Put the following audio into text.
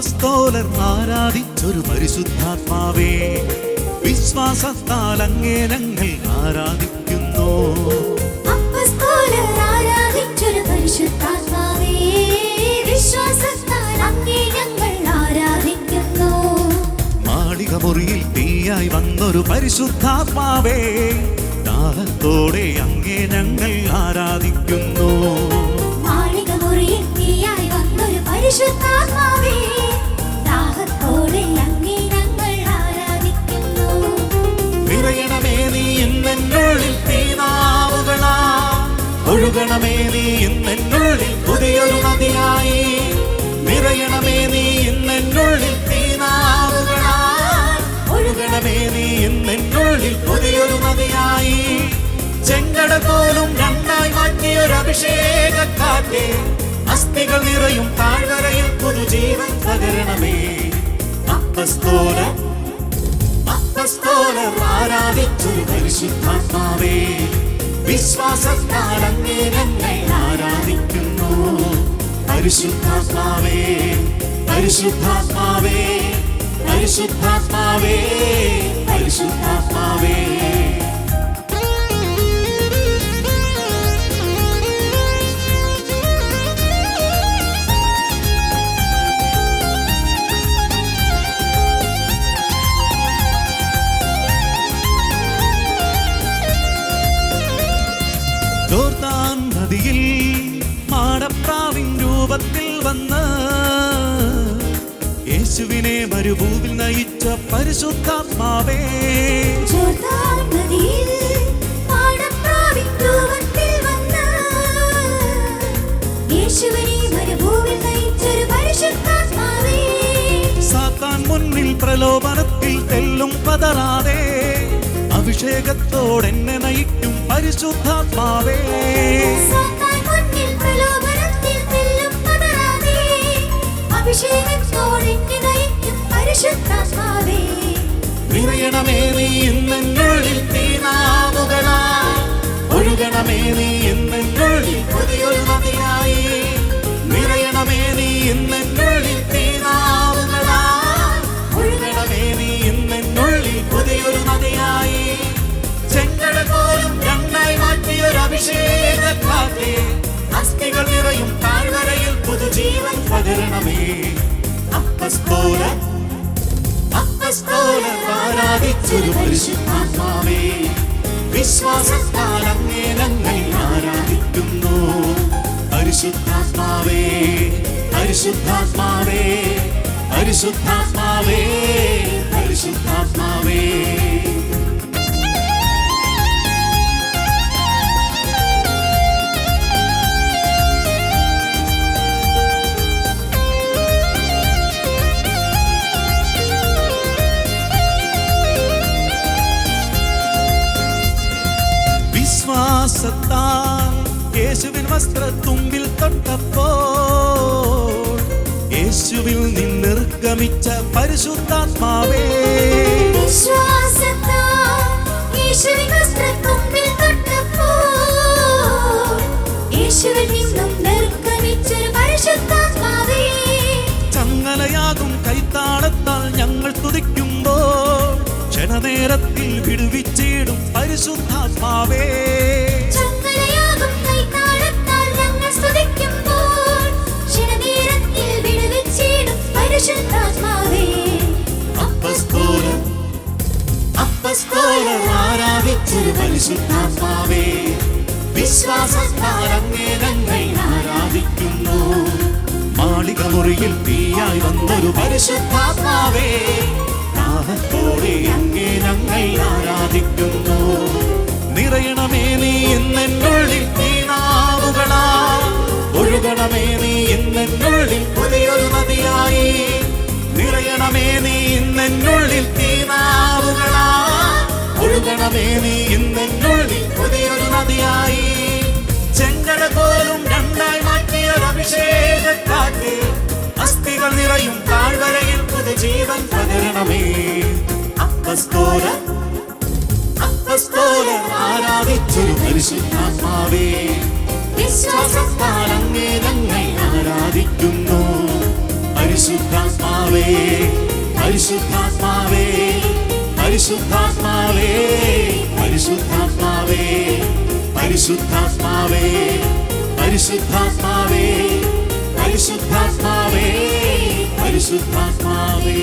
അപ്പസ്തോലർ ആരാധിച്ചൊരു പരിശുദ്ധാത്മാവേ, വിശ്വാസത്താൽ അങ്ങേ ഞങ്ങൾ ആരാധിക്കുന്നു. അപ്പസ്തോലർ ആരാധിച്ചൊരു പരിശുദ്ധാത്മാവേ, വിശ്വാസത്താൽ അങ്ങേ ഞങ്ങൾ ആരാധിക്കുന്നു. മാളിക മുറിയിൽ തീയായി വന്നൊരു പരിശുദ്ധാത്മാവേ, ദാഹത്തോടെ അങ്ങേ ഞങ്ങൾ ആരാധിക്കുന്നു. മാളിക മുറിയിൽ തീയായി വന്നൊരു പരിശുദ്ധാത്മാവേ, ദാഹത്തോടെ അങ്ങേ ഞങ്ങൾ ആരാധിക്കുന്നു. നിറയണമേ നീ എന്നുള്ളിൽ തീനാവുകളാ, ഒഴുകണമേ നീ എന്നുള്ളിൽ പുതിയൊരു നദിയായി. നിറയണമേ നീ എന്നുള്ളിൽ തീനാവുകളാ, ഒഴുകണമേ നീ എന്നുള്ളിൽ പുതിയൊരു നദിയായി. ചെങ്കട പോലും രണ്ടായി മാറ്റിയൊരു അഭിഷേകക്കാറ്റേ, അസ്ഥികൾ നിറയും താഴ്വരയിൽ പുതുജീവൻ പകരണമേ. അപ്പസ്തോലർ ആരാധിച്ചൊരു പരിശുദ്ധാത്മാവേ, വിശ്വാസത്താൽ അങ്ങേ ഞങ്ങൾ ആരാധിക്കുന്നു. പരിശുദ്ധാത്മാവേ, പരിശുദ്ധാത്മാവേ, പരിശുദ്ധാത്മാവേ, പരിശുദ്ധാത്മാവേ. ജോർദാൻ നദിയിൽ മാടപ്രാവിൻ രൂപത്തിൽ വന്ന് യേശുവിനെ മരുഭൂമിൽ നയിച്ച പരിശുദ്ധാത്മാവേ, ജോർദാൻ നദിയിൽ മാടപ്രാവിൻ രൂപത്തിൽ വന്ന് യേശുവിനെ മരുഭൂമിൽ നയിച്ചൊരു പരിശുദ്ധാത്മാവേ, സാത്താൻ മുന്നിൽ പ്രലോഭനത്തിൽ തെല്ലും പതറാതെ അഭിഷേകത്തോടെന്നെ നയിക്കും പരിശുദ്ധാത്മാവേ. സാത്താൻ മുന്നിൽ പ്രലോഭനത്തിൽ തെല്ലും പതറാതെ അഭിഷേകത്തോടെന്നെ നയിക്കും പരിശുദ്ധാത്മാവേ. നിറയണമേ നീ എന്നുള്ളിൽ തീനാവുകളാ, ഒഴുകണമേ നീ എന്നുള്ളിൽ പുതിയൊരു നദിയായി. നിറയണമേ നീ എന്നുള്ളിൽ തീനാവുകളാ, ഒഴുകണമേ നീ എന്നുള്ളിൽ പുതിയൊരു നദിയായി. ചെങ്കട പോലും രണ്ടായി മാറ്റിയൊരു അഭിഷേകക്കാറ്റേ, അസ്ഥികൾ നിറയും താഴ്വരയിൽ പുതുജീവൻ പകരണമേ. അപ്പസ്തോലർ ആരാധിച്ചൊരു പരിശുദ്ധാത്മാവേ, വിശ്വാസത്താൽ അങ്ങേ ഞങ്ങൾ ആരാധിക്കുന്നു. പരിശുദ്ധാത്മാവേ, പരിശുദ്ധാത്മാവേ, പരിശുദ്ധാത്മാവേ, പരിശുദ്ധാത്മാവേ. വിശ്വാസത്താൽ യേശുവിൻ വസ്ത്രത്തുമ്പിൽ തൊട്ടപ്പോൾ യേശുവിൽ നിന്നിർഗമിച്ച പരിശുദ്ധാത്മാവേ, വിശ്വാസത്താൽ യേശുവിൻ വസ്ത്രത്തുമ്പിൽ തൊട്ടപ്പോൾ യേശുവിൽ നിന്നും നിർഗമിച്ചൊരു പരിശുദ്ധാത്മാവേ, ചങ്ങലയാകും കൈത്താളത്താൽ ഞങ്ങൾ തുതിക്കുമ്പോൾ ക്ഷണനേരത്തിൽ വിടുവിച്ചിടും പരിശുദ്ധാത്മാവേ. ചങ്ങലയാകും കൈത്താളത്താൽ ഞങ്ങൾ സ്തുതിക്കുമ്പോൾ ക്ഷണനേരത്തിൽ വിടുവിച്ചിടും പരിശുദ്ധാത്മാവേ. അപ്പസ്തോലർ ആരാധിച്ചൊരു പരിശുദ്ധാത്മാവേ, വിശ്വാസത്താൽ അങ്ങേ ഞങ്ങൾ ആരാധിക്കുന്നു. മാളിക മുറിയിൽ തീയായി വന്നൊരു പരിശുദ്ധാത്മാവേ, ദാഹത്തോടെ അങ്ങേ ഞങ്ങൾ ആരാധിക്കുന്നു. നിറയണമേ നീ എന്നുള്ളിൽ തീനാവുകളാ, ഒഴുകണമേ നീ എന്നുള്ളിൽ പുതിയൊരു നദിയായി. നിറയണമേ നീ എന്നുള്ളിൽ തീനാവുകളാ, ഒഴുകണമേ നീ എന്നുള്ളിൽ പുതിയൊരു നദിയായി. ചെങ്കട പോലും രണ്ടായി മാറ്റിയൊരു അഭിഷേകക്കാറ്റേ, അസ്ഥികൾ നിറയും താഴ്വരയിൽ പുതുജീവൻ പകരണമേ. അപ്പസ്തോലർ ആരാധിച്ചൊരു പരിശുദ്ധാത്മാവേ, വിശ്വാസത്താൽ അങ്ങേ ഞങ്ങൾ ആരാധിക്കുന്നു. പരിശുദ്ധാത്മാവേ പരിശുദ്ധാത്മാവേ പരിശുദ്ധാത്മാവേ പരിശുദ്ധാത്മാവേ പരിശുദ്ധാത്മാവേ പരിശുദ്ധാത്മാവേ പരിശുദ്ധാത്മാവേ പരിശുദ്ധാത്മാവേ